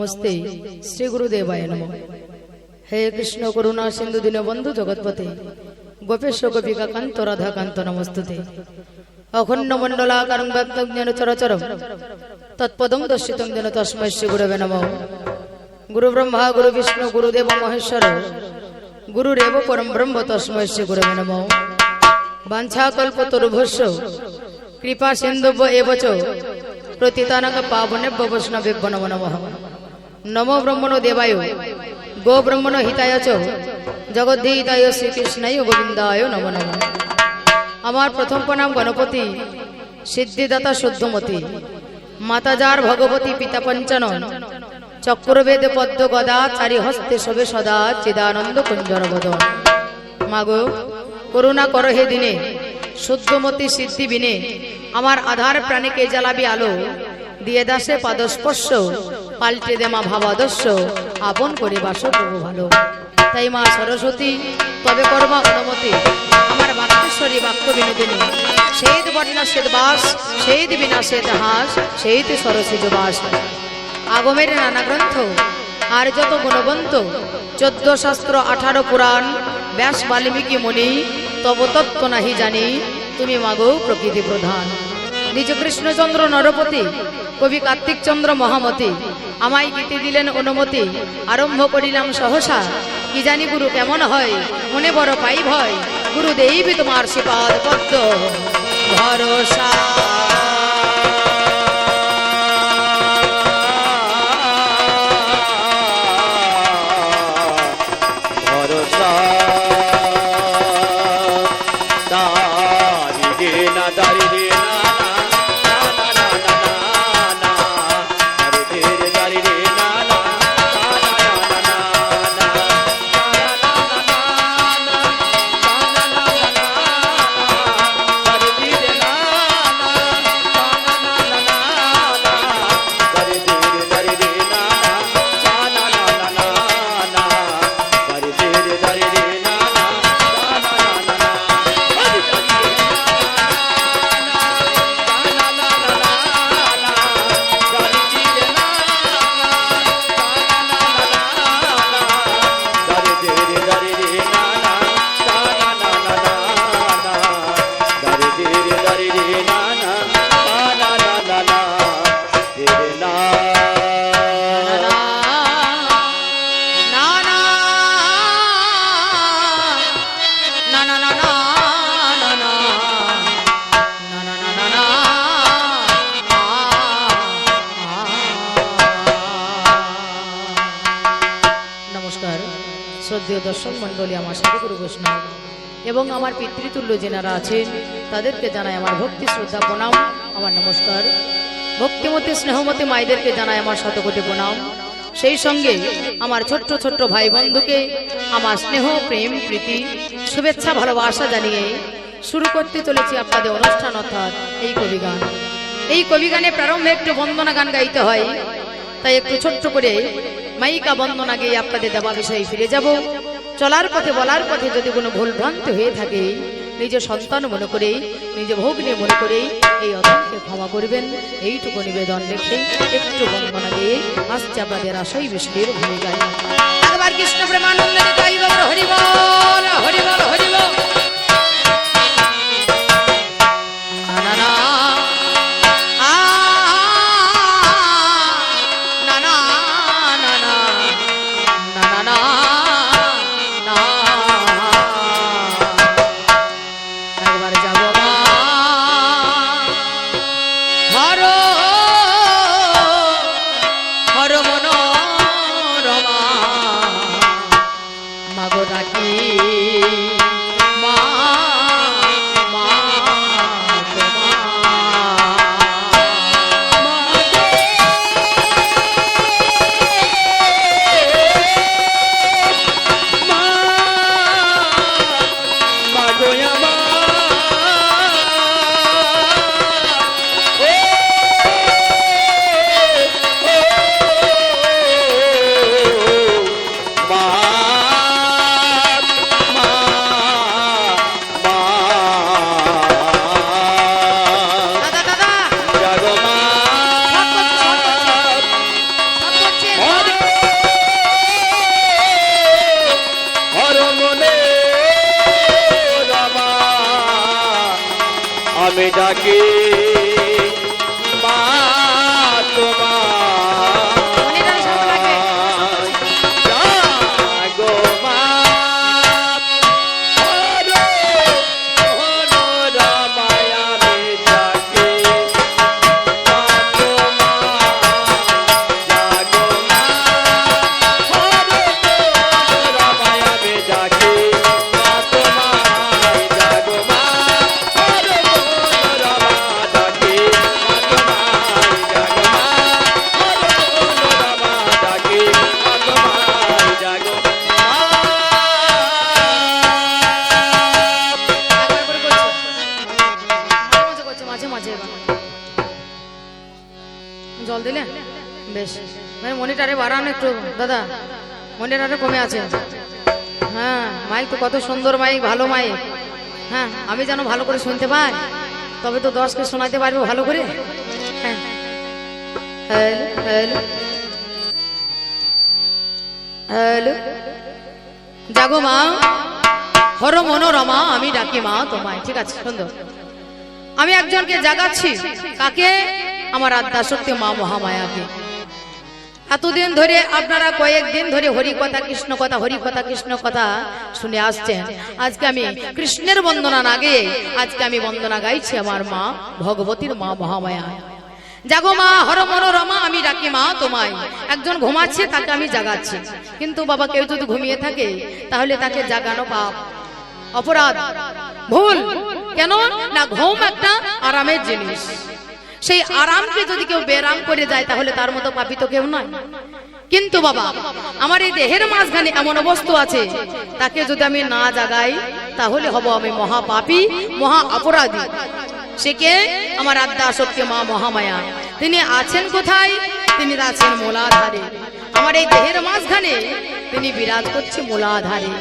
नमस्ते श्री गुरुदेवाय नमः। हे कृष्ण करुणा सिंधु दीनबंधु जगतपते गोपेश गोपिका कांत राधा कांत नमस्तुते। अखंड मंडलाकारं व्याप्तं ज्ञान चराचरं तत्पदं दर्शितं येन तस्मै श्री गुरवे नमः। गुरु ब्रह्मा गुरु विष्णु गुरुदेव महेश्वर गुरुरेव परं ब्रह्म तस्मै श्री गुरवे नमः। वाञ्छाकल्पतरुभ्यश्च कृपा सिन्धुभ्य एव च प्रतितानक पावनेभ्यो वैष्णवेभ्यो नमो नमः। नमो ब्रह्मणो देवाय गो ब्रह्मणो हिताय च जगद्धिताय श्रीकृष्णाय गोविंदाय नमो नमः। आमार प्रथम प्रणाम गणपति सिद्धिदाता शुद्धमती माताजार भगवती पिता पंचानन चक्रवेद पद्म गदा चारि हस्ते शोभे सदा चिदानंद कुंजर बदन। मागो करुणा करो हे दिने शुद्धमती सिद्धि बिने आमार आधार प्राणे के জ্বালাবি আলো দিয়ে দাসে পাদস্পর্শ পাল্টে দে মা ভাবাদর্শ আপন করে বাসো প্রভু ভালো। তাই মা সরস্বতী তবে করবা অনুমতি আমার বাক্যেশ্বরী বাক্য বিনোদিনী সেই বর্ণা সেদ বাস সেই বিনাশে হাস সেই সরস্বী বাস। আগমের নানা গ্রন্থ আর যত গুণবন্ত 14 শাস্ত্র 18 পুরাণ ব্যাস বাল্মীকি মুনি তব তত্ত্ব নাহি জানি তুমি মাগো প্রকৃতি প্রধান। নিজ কৃষ্ণচন্দ্র নরপতি কবি কার্তিক চন্দ্র মহামতি আমায় গীতি দিলেন অনুমতি আরম্ভ করিলাম সহসা কি জানি গুরু কেমন হয় মনে বড় পাই ভয় গুরুদেব তোমার শ্রীপাদ পদ্ম ভরসা। শ্রদ্ধেয় দর্শক মন্ডলী আমার সাথে গুরু বৈষ্ণব এবং আমার পিতৃতুল্য যেনারা আছেন তাদেরকে জানাই আমার ভক্তি শ্রদ্ধা প্রণাম আমার নমস্কার। ভক্তিমতী স্নেহমতী মায়েদেরকে জানাই আমার শতকোটি প্রণাম। সেই সঙ্গে আমার ছোট্ট ছোট্ট ভাই বন্ধুকে আমার স্নেহ প্রেম প্রীতি শুভেচ্ছা ভালোবাসা জানিয়ে শুরু করতে চলেছি আপনাদের অনুষ্ঠান অর্থাৎ এই কবিগান। এই কবিগানে প্রারম্ভে একটু বন্দনা গান গাইতে হয়, তাই একটু ছোট্ট করে মাইকা বন্দনা গিয়ে আপনাদের দেওয়া বিষয়ে ফিরে যাব। চলার পথে বলার পথে যদি কোনো ভুল ভ্রান্তি হয়ে থাকে নিজ সন্তান মনে করে নিজ ভগ্নী মনে করে এই অধমকে ক্ষমা করবেন এইটুকু নিবেদন রেখে একটু বন্দনা দিয়ে আসছে আপনাদের আশাই বিষ্ণুর ভূমিকায়। একবার কৃষ্ণ প্রেমানন্দে হরি বল হরি বল হরি বল। মা ডাকি মা তোমার জাগো মা রামায় আমি ডাকি মা তোমার জাগো মা রামায় আমি ডাকি মা তোমার জাগো মা জল দিলে বেশ মনিটারে বাড়ানো একটু দাদা মনিটারে কমে আছে হ্যাঁ মাইক তো কত সুন্দর মাইক ভালো মাইক হ্যাঁ আমি যেন ভালো করে শুনতে পাই তবে তো 10কে শোনাতে পারবো ভালো করে হ্যাঁ হ্যালো হ্যালো হ্যালো জাগো মা হর মনোরমা আমি ডাকি মা তোমায় ঠিক আছে সুন্দর আমি একজনকে জাগাচ্ছি কাকে আমার আদ্যা শক্তি মা মহামায়াকে এতদিন ধরে আপনারা কয়েকদিন ধরে হরি কথা কৃষ্ণ কথা হরি কথা কৃষ্ণ কথা শুনে আসছেন আজকে আমি কৃষ্ণের বন্দনা না গেয়ে আজকে আমি বন্দনা গাইছি আমার মা ভগবতীর মা মহামায়া জাগো মা হর মনোরমা আমি ডাকি মা তোমায় একজন ঘুমাচ্ছে তাকে আমি জাগাচ্ছি কিন্তু বাবা কেউ যদি ঘুমিয়ে থাকে তাহলে তাকে জাগানো পাপ অপরাধ ভুল কেন না ঘুম একটা আরামের জিনিস সেই আরামকে যদি কেউ বেরাম করে যায় তাহলে তার মতো পাপী তো কেউ নয় কিন্তু বাবা আমার এই দেহের মাঝখানে এমন বস্তু আছে তাকে যদি আমি না জাগাই তাহলে হব আমি মহাপাপী মহা অপরাধী সে কে আমার আদ্যা শক্তি মা মহামায়া তিনি আছেন কোথায় তিনি আছেন মূলাধারে আমার এই দেহের মাঝখানে তিনি বিরাজ করছে মূলাধারে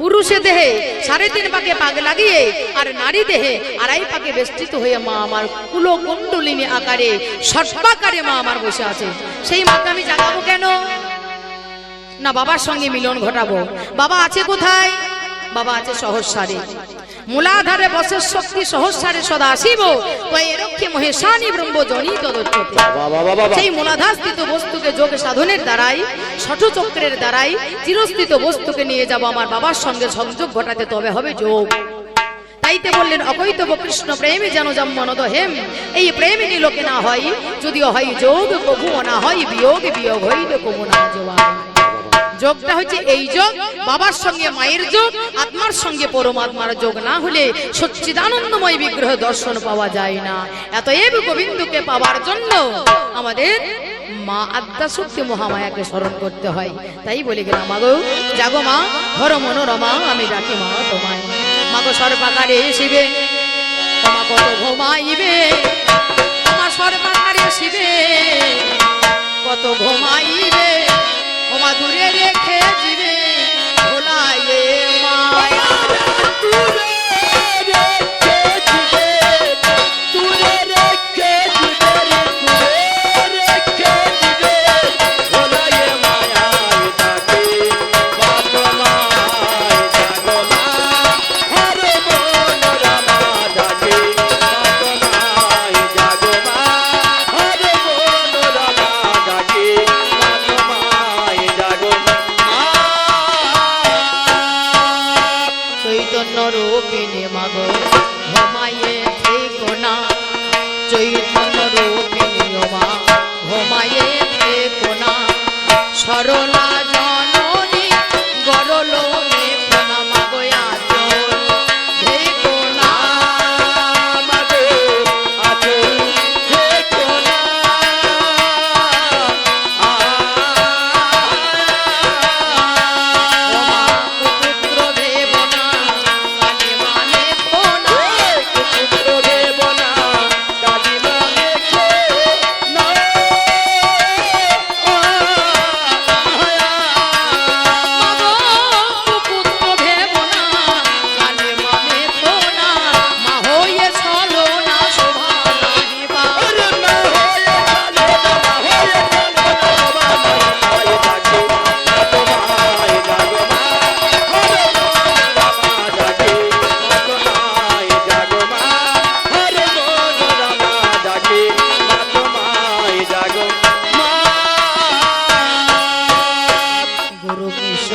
পুরুষে দেহে 3.5 পাকে পাগ লাগিয়ে আর নারী দেহে 2.5 পাকে বেষ্টিত হয়ে মা আমার কুলকুণ্ডলিনী আকারে ষট্পাকারে মা আমার বসে আছে সেই মাকে আমি জাগাবো কেন না বাবার সঙ্গে মিলন ঘটাবো বাবা আছে কোথায় বাবা আছে সহস্রারে মূলাধারে বসের শক্তি সহস্রারে সদা শিব তয় রক্ষে মহেশানি ব্রহ্ম জনিত দৈত্যতে সেই মূলাধার স্থিত বস্তুকে যোগ সাধনের দ্বারাই ষঠ চক্রের দ্বারাই চিরস্থিত বস্তুকে নিয়ে যাব আমার বাবার সঙ্গে সংযোগ ঘটাতে তবে হবে যোগ তাইতে বললেন অকৈতব কৃষ্ণ প্রেমে যেন জন্মনদ হেম এই প্রেমিনী লোকে না হয় যদিও হয় যোগ কবু না হয় বিয়োগ বিয়োগ হইলে কবু না জোয়ায় যোগটা হচ্ছে এই যোগ বাবার সঙ্গে মায়ের যোগ আত্মার সঙ্গে পরমাত্মার যোগ না হলে সচ্চিদানন্দময় বিগ্রহ দর্শন পাওয়া যায় না এতএব গোবিন্দকে পাওয়ার জন্য আমাদের মা আদ্যা শক্তি মহামায়াকে স্মরণ করতে হয় তাই বলে গেলাম মাগো জাগো মা হর মনোরমা আমি ডাকি মা তোমায় মাগো সর্বাকারে শিবে তোমা কত ঘুমাইবে তোমা সর্বাকারে শিবে কত ঘুমাইবে ওমা দূরে রেখে দিবে ভোলায়ে মায়া দূরে রেখে দিবে দূরে রেখে দিবে দূরে রেখে দিবে ভোলায়ে মায়া ডাকি মা তোমায় জাগো মা হর মনোরমা ডাকি মা তোমায় জাগো মা হর মনোরমা ডাকি মা তোমায় জাগো মা চৈতন্য রূপিণী মাগো ঘুমাইয়ে থেকো না চৈতন্য রূপিণী মা ঘুমাইয়ে থেকো না সরলা জননী গরলো মেখো না মাগো আচল থেকো না মাগো আচল থেকো না ওমা পুত্র দেব না কালী মানে কোনা পুত্র দেব না কালী মানে না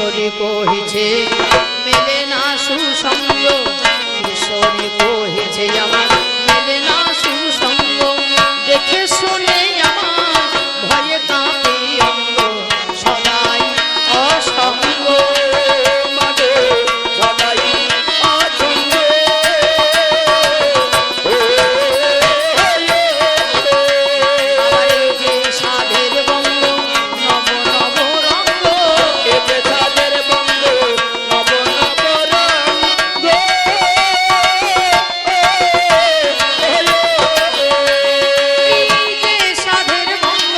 কিশোরী কহিছে মেলে না সুসঙ্গ, কিশোরী কহিছে আমার মেলে না সুসঙ্গ, দেখে শুনে আমার ভয়ে কাঁপে অঙ্গ, সদাই অসঙ্গ। মাগো সদাই অসঙ্গ। আমার এই যে সাধের বঙ্গ নব নব রঙ্গ, এতে তাদের বন্ধ নব নব রঙ্গ। এই যে সাধের বঙ্গ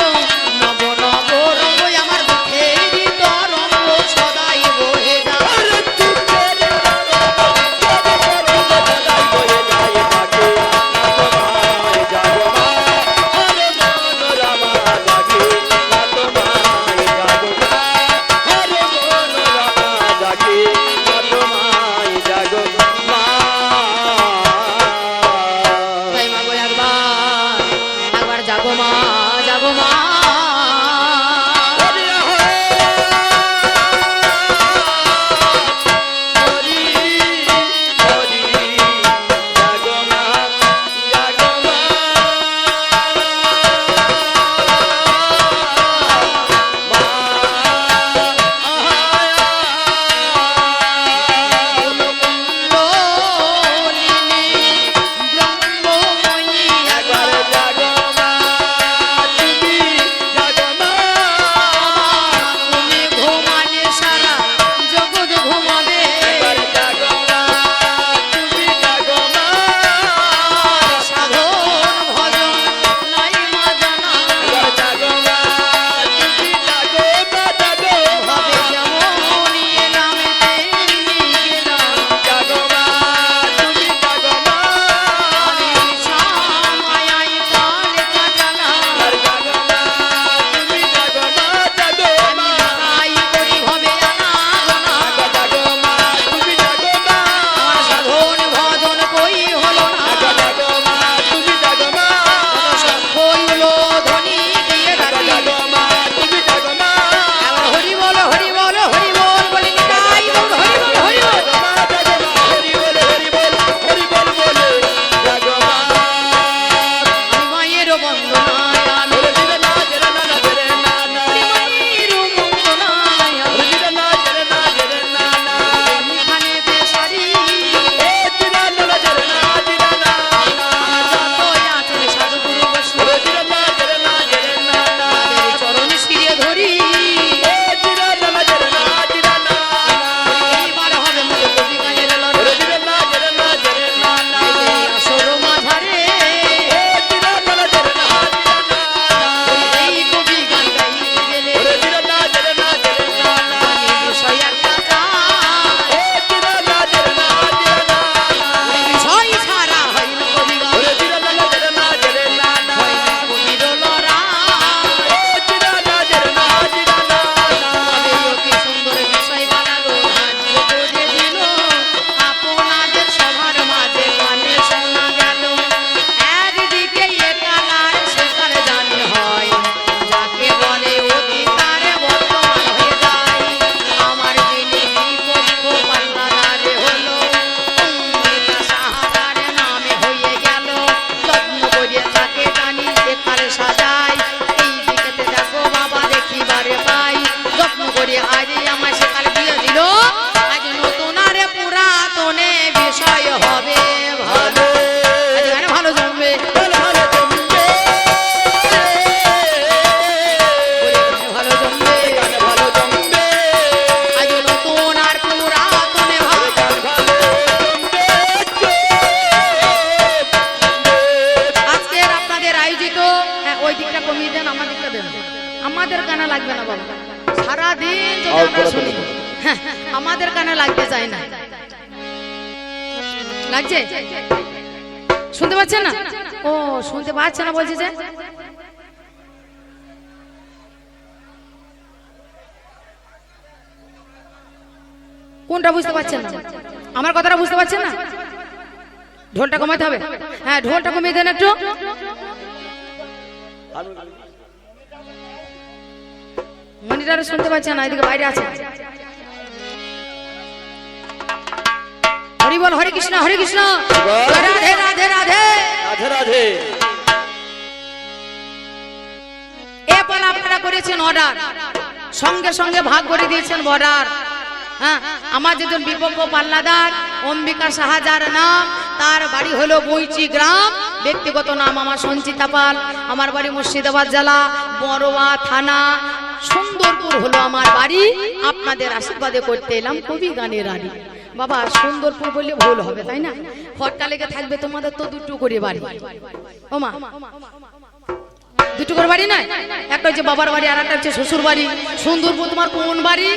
নব নব রঙ্গ, আমার দুঃখের তরঙ্গ সদাই বহে যায়। আরে দুঃখের সদাই বয়ে যায় থাকে তোমায় জাগো মা। আরে মনোরমা জাগে তোমায় জাগো মা। আরে মনোরমা জাগে তোমায় জাগো মা। তাই মা গো একবার জাগো মা, জাগো মা। হরি হরি জাগো মা জাগো মা। কুণ্ডলিনী ব্রহ্মময়ী একবার জাগো মা তুমি জাগো মা। তুমি ঘুমালে সারা জগৎ ঘুমাবে, একবার জাগো মা তুমি জাগো মা। সাধন ভজন নাই মা জানা, একবার জাগো মা তুমি জাগো মা জাগো মা। ভাবে যেমন এলাম তেমনি গেলাম, জাগো মা তুমি জাগো মা। আমি ছামায়ায় কালে কাটালাম, একবার জাগো মা তুমি জাগো মা জাগো আমি মা। তাই করি ভবে আনাগোনা, একবার জাগো মা তুমি জাগো মা। আমার সাধন ভজন কই হলো না, একবার জাগো মা তুমি জাগো মা। হইল ধ্বনি দিয়ে একবার ডাকি, জাগো মা তুমি জাগো মা। আবার হরি বল হরি বল হরি বল বলি নিতাই গৌর হরি বল হরি বল। জাগো মা জাগো মা হরি বল হরি বল হরি বল বলে জাগো মা। আমি মায়ের বন্দনায় আমি বলে দিলে না জেরে না না জেরে না না। মায়ের বন্দনায় আমি বলে দিলে না জেরে না জেরে না না। এখানেতে সারি এ জিরা না না জেরে না জিরা না না। যতই আছেন সাধুগুরু বৈষ্ণব বলে দিলে না জেরে না জেরে না না। তাদের চরণ শিরে ধরি, এ জিরা না না জেরে না জিরা না না। এইবার হবে মোর কবি গানের বলে লড়াই, দিলে না জেরে না জেরে না না। এই আসর মাঝারে এ জিরা না না জেরে না জিরা না না। এই কবি গান গাইতে গেলে বলে দিলে না জেরে না জেরে না না। আমি বিষয় একটা চাই, এ জিরা না জেরে না জিরা না না। ওই বিষয় ছাড়া হয় না কবি গান, বলে দিলে না জেরে না জেরে না না। হয় না কবির লড়াই। এ জিরা না জেরে না জিরা না না। তবে অতি সুন্দর বিষয় বানালো ধার্য করে দিল, আপনাদের সবার মাঝে কানে শোনা গেল, একদিকে একালার সেকার জানি হয়, যাকে বলে অতি তারে বর্তমান হয়ে যায়, আমার যিনি বিপক্ষ পাল্লাদারে হলো, অমৃতা সাহাদারে নামে হয়ে গেল, যত্ন করে তাকে জানি একারে সাজাই, এই দিকেতে দেখো বাবা দেখিবারে পাই, যত্ন করে আজ আমায় সেকার দিয়ে দিল, আজ নতুন আরে পুরাতনে বিষয় হবে ভালো, আজ গানে ভালো জমবে, ভালো ভালো জমবে। ভালো জমবে, গান ভালো জমবে। আজ নতুন আর পুরাতনে ভালো। গান ভালো জমবে। আজকের আপনাদের আয়োজিত, হ্যাঁ, ওই দিকটা কমিয়ে দেন, আমার দিকটা দেন, আমাদের কানে লাগবে না বাবা, সারাদিন যদি আমরা শুনি, হ্যাঁ, আমাদের কানে লাগতে চায় না, লাগছে শুনতে পাচ্ছেন না? ও শুনতে পাচ্ছে না বলছে যে, কোনটা বুঝতে পারছেন না? আমার কথাটা বুঝতে পারছেন না? ঢোলটা কমাতে হবে, হ্যাঁ ঢোলটা কমিয়ে দেন একটু। মনিটরে শুনতে পাচ্ছেন না, এদিকে বাইরে আছে। বল হরে কৃষ্ণ হরে কৃষ্ণ, বল। রাধে রাধে রাধে। রাধে রাধে। এ পালা আপনারা করেছেন অর্ডার, সঙ্গে সঙ্গে ভাগ করে দিয়েছেন বর্ডার। হ্যাঁ, আমার যেজন বিপক্ষ পাল্লাদার অম্বিকা সাহাজার নাম, তার বাড়ি হলো বইচি গ্রাম, ব্যক্তিগত নাম আমার সঞ্চিতা পাল, আমার বাড়ি মুর্শিদাবাদ জেলা বড়োয়া থানা, সুন্দরপুর হলো আমার বাড়ি। আপনাদের আশীর্বাদে করতে এলাম কবি গানের রানী। বাবা সুন্দরপুর বললে ভুল হবে তাই না? ফটকা লেগে থাকবে, তোমাদের তো দুটো করে বাড়ি। ও মা, দুটো করে বাড়ি নয়, একটা হচ্ছে বাবার বাড়ি আর একটা হচ্ছে শ্বশুর বাড়ি। সুন্দরপুর তোমার কোন বাড়ি?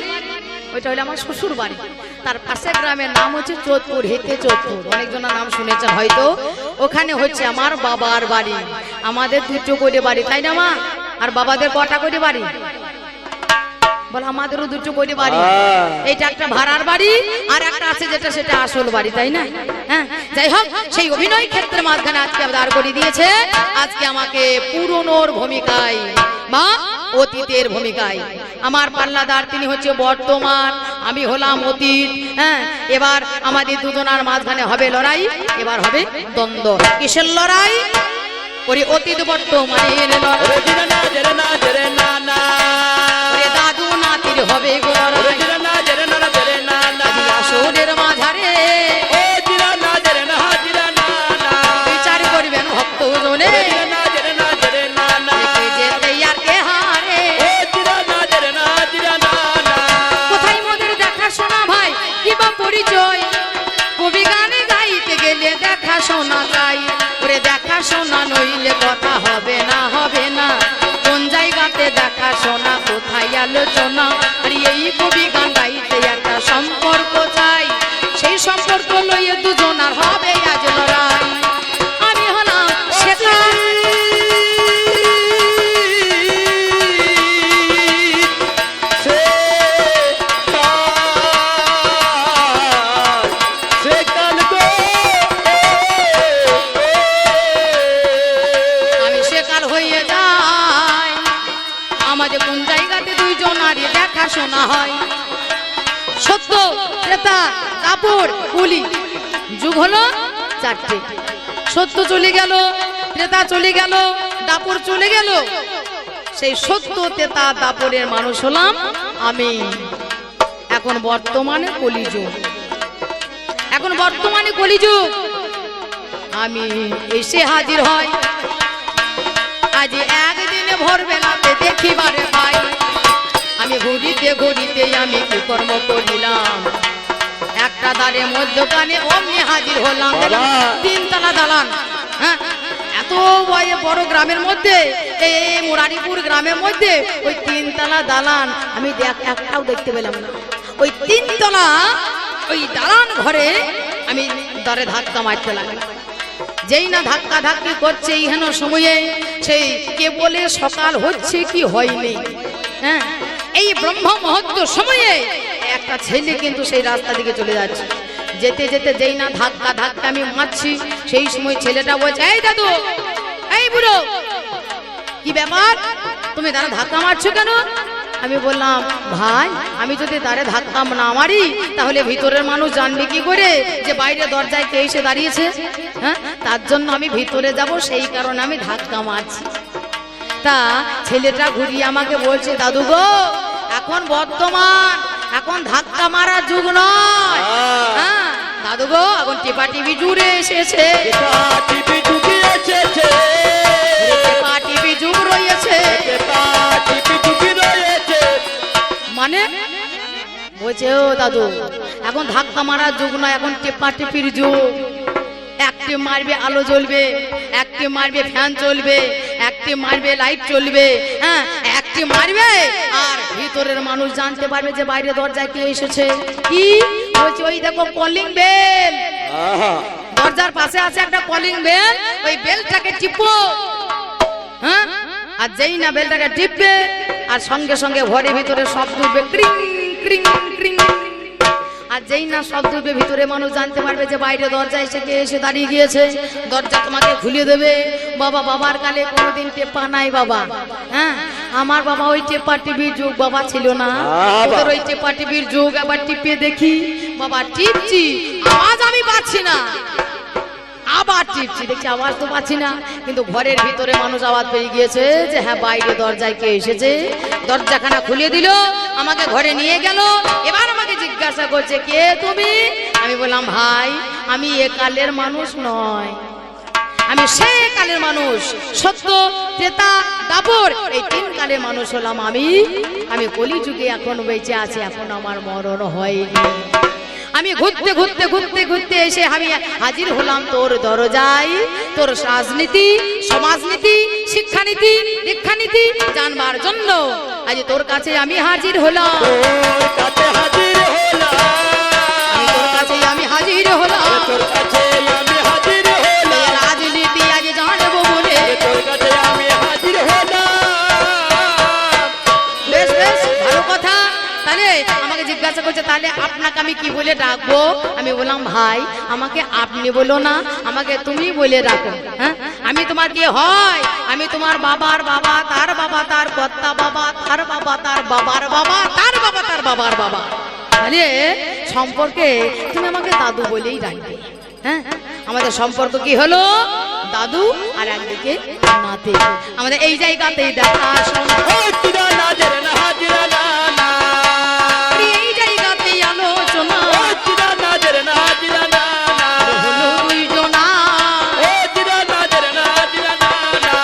ওইটা হলো আমার শ্বশুর বাড়ি। তার পাশে গ্রামের নাম হচ্ছে চোদপুর, হেতে চোদপুর, অনেকজনের নাম শুনেছেন হয়তো। ওখানে হচ্ছে আমার বাবার বাড়ি। আমাদের দুটো করে বাড়ি তাই না মা? আর বাবাদের কটা করে বাড়ি? বল আমাদেরও দুটো করে বাড়ি। এইটা একটা ভাড়ার বাড়ি আর একটা আছে যেটা সেটা আসল বাড়ি তাই না? হ্যাঁ, যাই হোক, সেই অভিনয় ক্ষেত্রের মাঝখানে আজকে দাঁড় করে দিয়েছে। আজকে আমাকে পুরনোর ভূমিকায় মা অতীতের ভূমিকায়, আমার পাল্লাদার তিনি হচ্ছে বর্তমান, আমি হলাম অতীত। হ্যাঁ, এবার আমাদের দুজনার মাঝখানে হবে লড়াই, এবার হবে দ্বন্দ্ব। কিসের লড়াই? ওরে অতীত বর্তমানের লড়াই, ওরে জিরে না জেরে না জেরে না না, ওরে দাদু নাতির হবে গো ওরে লড়াই। জিরে না জেরে না জেরে না না, আসরের মাঝারে ও জিরে না জেরে না জিরে না না, বিচার করবেন ভক্ত জনে, ওরে জিরে না জেরে না জেরে না না, যেতে আর কে হারে। ও জিরে না জেরে না জিরে না না। কোথায় মোদের দেখা শোনা ভাই কিবা পরিচয়, কবি গানে গাইতে গেলে দেখা শোনা চাই। ওরে দেখা শোনা নইলে কথা হবে না হবে না, কোন জায়গাতে দেখা শোনা কোথায় আলোচনা। আর এই কবি গান গাইতে একটা সম্পর্ক চাই, সেই সম্পর্ক লইয়ে দুজনার হবে আজ লড়াই। আমি হলাম সেটা সে কাল গো, আমি সেকাল হয়ে যাই, আমাদের কোন জায়গাতে দুইজনারই দেখা শোনা হয়। সত্য ত্রেতা দাপর কলি, যুগ হলো চারটে। সত্য চলে গেল, ত্রেতা চলে গেল, দাপর চলে গেল। সেই সত্য ত্রেতা দাপরের মানুষ হলাম আমি। এখন বর্তমানে কলিযুগ, এখন বর্তমানে কলিযুগ। আমি এসে হাজির হয় আজ একদিনে ভোরবেলাতে দেখিবারে পাই। আমি ঘুরিতে ঘুরিতে আমি কি কর্ম করিলাম, একটা দ্বারের মধ্যখানে অমনি হাজির হলাম। বাবা! তিনতলা দালান, হ্যাঁ, এত বড় গ্রামের মধ্যে, এই মুরারিপুর গ্রামের মধ্যে ওই তিনতলা দালান আমি একটাও দেখতে পেলাম না। ওই তিনতলা ওই দালান ঘরে আমি দ্বারে ধাক্কা মারতে লাগলাম। যেই না ধাক্কা ধাক্কি করছে ইহেন সময়ে, সেই কে বলে সকাল হচ্ছে কি হয়নি। হ্যাঁ, এই ব্রহ্ম মুহূর্ত সময়ে একটা ছেলে কিন্তু সেই রাস্তা দিকে চলে যাচ্ছে। যেতে যেতে যেই না ধাক্কা ধাক্কা আমি মারছি, সেই সময় ছেলেটা বলছে, এই দাদু, এই বুড়ো, কি ব্যাপার, তুমি দাঁড়া ধাক্কা মারছো কেন? আমি বললাম, ভাই আমি যদি দাঁড়ে ধাক্কা না মারি তাহলে ভিতরের মানুষ জানবে কি করে যে বাইরে দরজায় কে এসে দাঁড়িয়েছে। হ্যাঁ, তার জন্য আমি ভিতরে যাব, সেই কারণে আমি ধাক্কা মারছি। তা ছেলেটা ঘুরিয়ে আমাকে বলছে, দাদু গো, এখন বর্তমান, এখন ধাক্কা মারার যুগ নয়। হ্যাঁ দাদু গো, এখন টিপা টিভি জুড়ে এসেছে, টিপি ঢুকি এসেছে, টিপা টিভি যুগ রয়েছে। টিপি ঢুকি রয়েছে, মানে বলছে, ও দাদু, এখন ধাক্কা মারার যুগ নয়, এখন টিপা টিপির যুগ। একটি মারবে আলো জ্বলবে, একটি মারবে ফ্যান চলবে, একটি মারবে লাইট চলবে। হ্যাঁ, একটি মারবে আর ভিতরের মানুষ জানতে পারবে যে বাইরে দরজায় কে এসেছে। কি বলছে? ওই দেখো কলিং বেল, দরজার পাশে আছে একটা কলিং বেল, ওই বেলটাকে টিপো। হ্যাঁ, আর যেই না বেলটাকে টিপবে আর সঙ্গে সঙ্গে ঘরের ভিতরে শব্দ উঠবে, ক্রিং ক্রিং ক্রিং। আর যেই না শব্দ হবে ভিতরে মানুষ জানতে পারবে যে বাইরে দরজা এসে কে এসে দাঁড়িয়ে গিয়েছে, দরজা তোমাকে খুলে দেবে। বাবা, বাবার কালে কোনোদিন টেপা নাই বাবা। হ্যাঁ, আমার বাবা ওই টেপা টিভির যুগ বাবা ছিল না, ওদের ওই টেপা টিভির যুগ। আবার টিপে দেখি বাবা, টিপছি আওয়াজ আমি পাচ্ছি না, আবার টিপছি দেখছি আওয়াজ তো পাচ্ছি না, কিন্তু ঘরের ভিতরে মানুষ আওয়াজ পেয়ে গিয়েছে যে হ্যাঁ বাইরে দরজায় কে এসেছে। দরজাখানা খুলে দিল, আমাকে ঘরে নিয়ে গেল। এবার আমাকে জিজ্ঞাসা করছে কে তুমি? আমি বললাম ভাই আমি এ কালের মানুষ নয়, আমি সে কালের মানুষ। সত্য, ত্রেতা, দাপর এই তিন কালের মানুষ হলাম আমি। আমি কলিযুগে এখন বেঁচে আছি, এখন আমার মরণ হয়নি। আমি ঘুরতে ঘুরতে ঘুরতে ঘুরতে এসে আমি হাজির হলাম তোর দরজায়। তোর রাজনীতি, সমাজনীতি, শিক্ষানীতি, দীক্ষানীতি জানবার জন্য আজ তোর কাছে আমি হাজির হলাম। তোর কাছে হাজির হলাম, তোর কাছে আমি হাজির হলাম। তোর কাছে আমি হাজির হলাম, রাজনীতি আজ জানবো বলে তোর কাছে আমি হাজির হলাম। বেশ বেশ ভালো কথা। তাহলে আমাকে জিজ্ঞাসা করছে তাহলে আপনাকে আমি কি বলে ডাকবো? আমি বললাম ভাই আমাকে আপনি বলো না, আমাকে তুমি বলে রাখো। হ্যাঁ, আমি তোমার কি হয়? আমি তোমার বাবার বাবা, তার বাবা, তার কর্তা বাবা, তার বাবা, তার বাবার বাবা, তার বাবা, তার বাবার বাবা। তাহলে সম্পর্কে তুমি আমাকে দাদু বলেই ডাকবে। হ্যাঁ, আমাদের সম্পর্ক কি হলো? দাদু আর একদিকে নাতি। আমাদের এই জায়গাতেই দেখা হাজিরা না জেরে না, হাজিরা না না, এই জায়গাতেই আলোচনা হাজিরা না জেরে না, হাজিরা না না, হলো দুইজনা। হাজিরা না জেরে না, হাজিরা না না,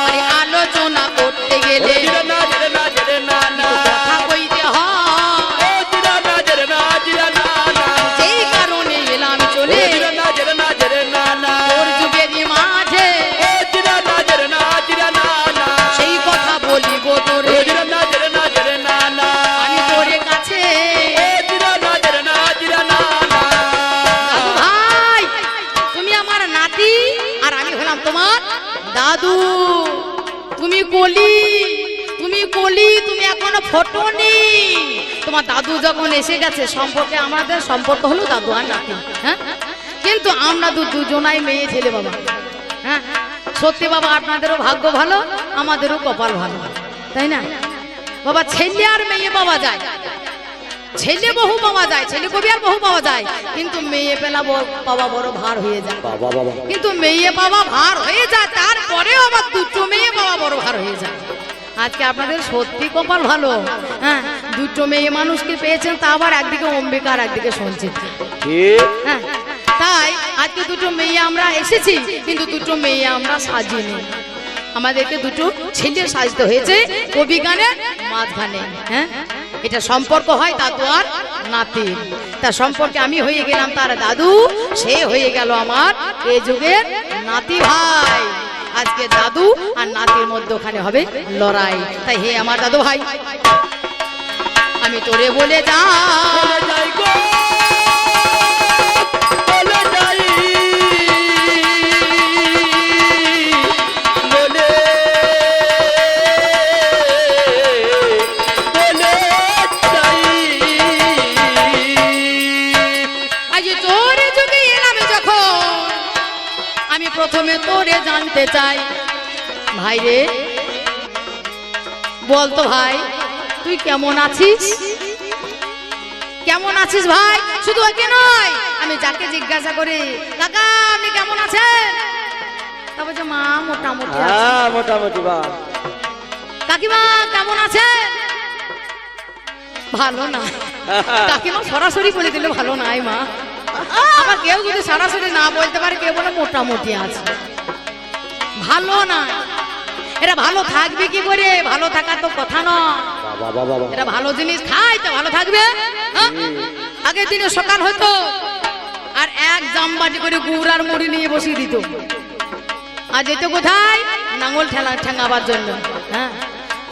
আরে আলোচনা করতে গেলে হাজিরা না জেরে না, জেরে না না, কথা কইতে হয়। হাজিরা না জেরে না, হাজিরা না না, যেই কারণে এলাম চলে হাজিরা না জেরে না, জেরে না না, তোর যুগেরই মাঝে হাজিরা না জেরে না, হাজিরা না না, সেই কথা বলিব তোরে হাজিরা না জেরে না, জেরে না না, আমি তোরে কাছে। হাজিরা না জেরে না, হাজিরা না না, দাদু ভাই তুমি আমার নাতি আর আমি হলাম তোমার দাদু। তুমি কলি, তুমি কলি, তুমি এখনো ফোটনি। তোমার দাদু যখন এসে গেছে সম্পর্কে আমাদের সম্পর্ক হলো দাদু আর নাতি। হ্যাঁ, কিন্তু আমরা দুজনাই মেয়ে ছেলে বাবা। হ্যাঁ সত্যি বাবা, আপনাদেরও ভাগ্য ভালো, আমাদেরও কপাল ভালো, তাই না বাবা? ছেলে আর মেয়ে পাওয়া যায়, ছেলে বহু পাওয়া যায়, ছেলে কবি আর বহু পাওয়া যায়, কিন্তু মেয়ে পেলা পাওয়া বড় ভার হয়ে যায়। বাবা বাবা, কিন্তু মেয়ে পাওয়া ভার হয়ে যায়, তারপরেও আবার দুটো মেয়ে পাওয়া বড় ভার হয়ে যায়। আজকে আপনাদের সত্যি কপাল ভালো। হ্যাঁ, দুটো মেয়ে মানুষকে পেয়েছেন, তা আবার একদিকে অম্বিকা আর একদিকে সঞ্চিত। ঠিক হ্যাঁ, তাই আজকে দুটো মেয়ে আমরা এসেছি, কিন্তু দুটো মেয়ে আমরা সাজিনি, আমাদেরকে দুটো ছেলে সাজতে হয়েছে কবি গানের মাঝখানে। হ্যাঁ, এটা সম্পর্ক হয় দাদু আর নাতি। তা সম্পর্কে আমি হয়ে গেলাম তার দাদু, সে হয়ে গেল আমার এই যুগের নাতি ভাই। আজকে দাদু আর নাতির মধ্যখানে হবে লড়াই। তাই হে আমার দাদু ভাই, আমি তোরে বলে যা বলে যাই গো, বলে যাই, বলে যাই। আজ তোরে যুগে এলাম যখন, আমি প্রথমে তোরে জানতে চাই ভাই রে, বলতো ভাই তুই কেমন আছিস? কেমন আছিস ভাই? শুধু ওকে নয়, আমি যাকে জিজ্ঞাসা করি কাকা আপনি কেমন আছেন, তা বলছে মা মোটামুটি আছি। হ্যাঁ মোটামুটি বা। কাকিমা কেমন আছেন? ভালো না। কাকিমা সরাসরি বলে দিলে ভালো নাই মা। আবার কেউ যদি সরাসরি না বলতে পারে, কেউ বলে মোটামুটি আছে, ভালো না। এরা ভালো থাকবে কি করে? ভালো থাকার তো কথা নয়। বাবা বাবা, এরা ভালো জিনিস খায় তো ভালো থাকবে। হ্যাঁ? আগের দিনে সকাল হতো আর এক জামবাটি করে গুড় আর মুড়ি নিয়ে বসিয়ে দিত। আর যেত কোথায়? নাঙ্গল ঠেঙাবার জন্য। হ্যাঁ,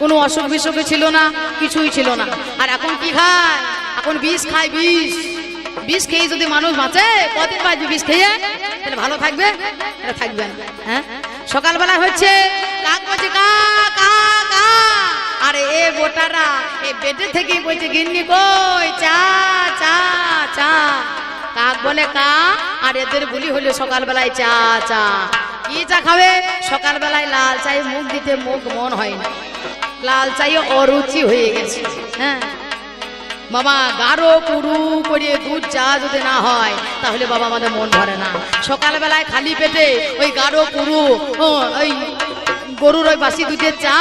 কোনো অসুখ বিসুখ ছিল না, কিছুই ছিল না। আর এখন কি খায়? এখন বিষ খায়, বিষ। বিষ খেয়ে যদি মানুষ বাঁচে, কদিন বাঁচবে বিষ খেয়ে? তাহলে ভালো থাকবে? এটা থাকবে না। হ্যাঁ, সকালবেলা হচ্ছে কাক বলছে কা কা কা, আর এ বোটারা এই বেডে থেকে বলছে গিন্নি কই চা চা চা। কাক বলে কা, আর এদের বলি হলো সকালবেলায় চা চা। কি চা খাবে? সকালবেলায় লাল চায়ে মুখ দিতে মুখ মন হয় না, লাল চায়ে অরুচি হয়ে গেছে। হ্যাঁ বাবা, গাঢ় পুরু করে দুধ চা যদি না হয় তাহলে বাবা আমাদের মন ভরে না। সকালবেলায় খালি পেটে ওই গাঢ় পুরু ওই গরুর ওই বাসি দুধের চা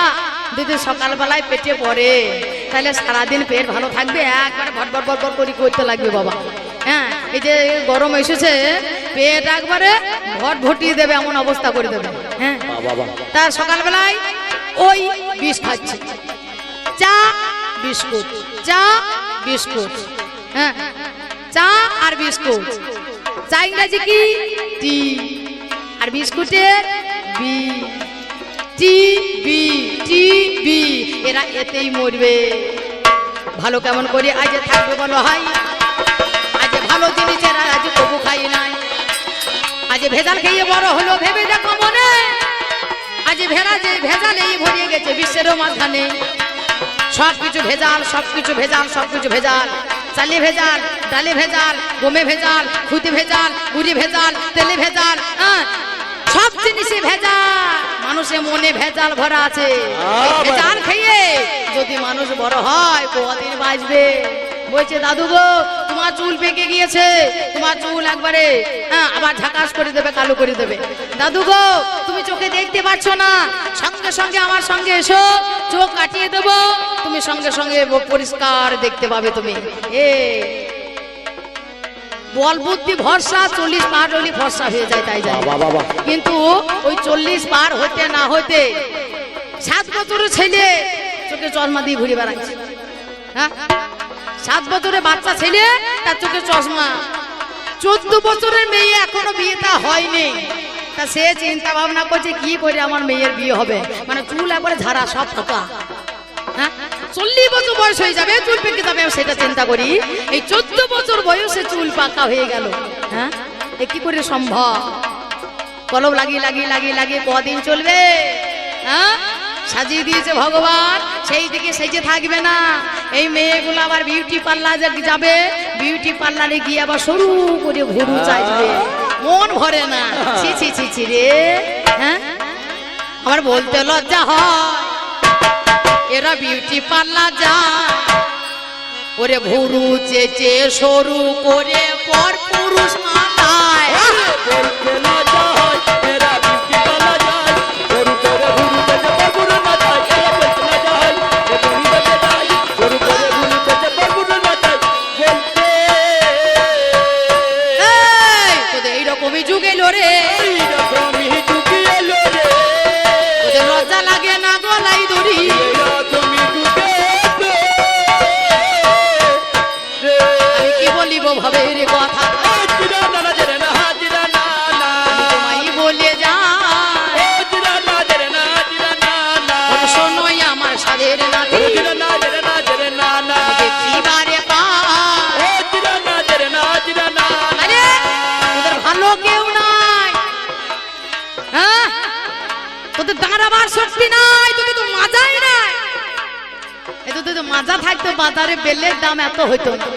যদি সকালবেলায় পেটে পড়ে তাহলে সারাদিন পেট ভালো থাকবে, একবারে ভটভট ভটভট করে করতে লাগবে বাবা। হ্যাঁ এই যে গরম এসেছে, পেট একবারে ভটভটিয়ে দেবে, এমন অবস্থা করে দেবে। হ্যাঁ তার সকালবেলায় ওই বিষ খাচ্ছে, চা বিস্কুট, চা বিস্কুট। হ্যাঁ চা আর বিস্কুট। চা ইংরাজি কি? টি। আর বিস্কুটের B, T B, T B. এরা এতেই মরবে। ভালো কেমন করে আজ থাকবে বলো হাই? আজ ভালো জিনিসের আজ কবু খাই নাই, আজ ভেজাল খেয়ে বড় হলো ভেবে দেখো মনে। আজ ভেজালেই ভরিয়ে গেছে বিশ্বেরও মাঝখানে। সবকিছু ভেজাল, সবকিছু ভেজাল, সবকিছু ভেজাল। চালে ভেজাল, ডালে ভেজাল, গমে ভেজাল, খুঁতে ভেজাল, গুড়ি ভেজাল, তেলে ভেজাল। হ্যাঁ সব জিনিসে ভেজাল। মানুষের মনে ভেজাল ভরা আছে। ভেজাল খেয়ে যদি মানুষ বড় হয় কদিন বাঁচবে? বলছে দাদু গো তোমার চুল পেকে গিয়েছে, তোমার চুল একবারে আবার ঝাকাস করে দেবে, কালো করে দেবে। দাদু গো তুমি চোখে দেখতে পাচ্ছ না, সঙ্গে সঙ্গে আমার সঙ্গে এসো, চোখ কাটিয়ে দেবো, তুমি সঙ্গে সঙ্গে পরিষ্কার দেখতে পাবে তুমি। বল বুদ্ধি ভরসা 40 পার হলে ভরসা হয়ে যায়, তাই যায়। কিন্তু ওই 40 পার হতে না হতে 7 বছরের ছেলে চোখে চশমা দিয়ে ঘুরে বেড়াচ্ছে। হ্যাঁ 7 বছরের বাচ্চা ছেলে তার চোখে চশমা। 14 বছরের মেয়ে এখনো বিয়েটা হয়নি, তা সে চিন্তা ভাবনা করছে কি করে আমার মেয়ের বিয়ে হবে। মানে চুল একবারে ঝাড়া, সব ফাঁকা। হ্যাঁ 40 বছর বয়স হয়ে যাবে, চুল পেকে যাবে, সেটা চিন্তা করি। এই 14 বছর বয়সে চুল পাকা হয়ে গেল। হ্যাঁ এ কি করে সম্ভব? কলম লাগিয়ে লাগিয়ে লাগিয়ে লাগিয়ে কদিন চলবে? হ্যাঁ সাজিয়ে দিয়েছে ভগবান, সেই দিকে সেজে থাকবে না। এই মেয়েগুলো আবার বিউটি পার্লারে যাবে, বিউটি পার্লারে গিয়ে আবার সরু করে ভুরু চাইবে, মন ভরে না। ছি ছি ছি ছি রে। হ্যাঁ আমার বলতে লজ্জা হয়, এরা বিউটি পার্লার যায়, ওরে ভুরু চেচে সরু করে পর পুরুষ মানায়। এইরকমই যুগ এলো রে, ওদের লজ্জা লাগে না গলায় দড়ি। আমি কি বলিব ভাবের কথা, তোমায় বলে যা শোনোই আমার সাদের নাতি দেখিবারে তোদের ভালো কেউ নাই। হ্যাঁ তোদের দাঁড়াবার শক্তি নাই, তোকে তো মাজাই নাই। তোদের তো মাজা থাকতো বাজারে বেলের দাম এত হইতো না।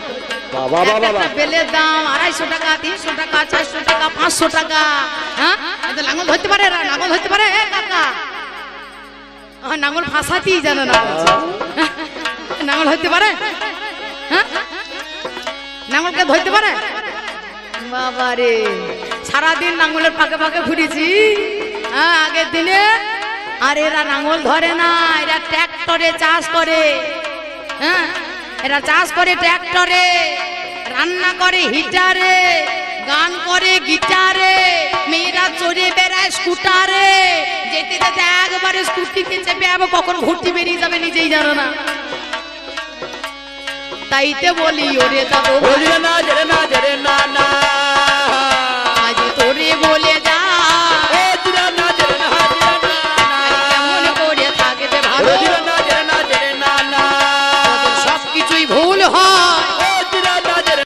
বেলের দাম 250 টাকা, 300 টাকা, 400 টাকা, 500 টাকা। হ্যাঁ লাঙল ধরতে পারে, লাঙল ধরতে পারে কাকা? নাঙল ফাঁসাতেই জানে না, নাঙল ধরতে পারে? হ্যাঁ নাঙলকে ধরতে পারে? বাবা রে সারাদিন নাঙলের পাকে পাকে ঘুরেছি। হ্যাঁ আগের দিনে। আর এরা নাঙল ধরে না, এরা ট্র্যাক্টরে চাষ করে। হ্যাঁ এরা চাষ করে ট্র্যাক্টরে, রান্না করে হিটারে, গান করে গিটারে, মেয়েরা চড়ে বেড়ায় স্কুটারে। যেতে যেতে একবারে স্কুটিতে চেপে আবার কখন ঘুরতে বেরিয়ে যাবে নিজেই জানো না। তাইতে বলি ওরে দাদু না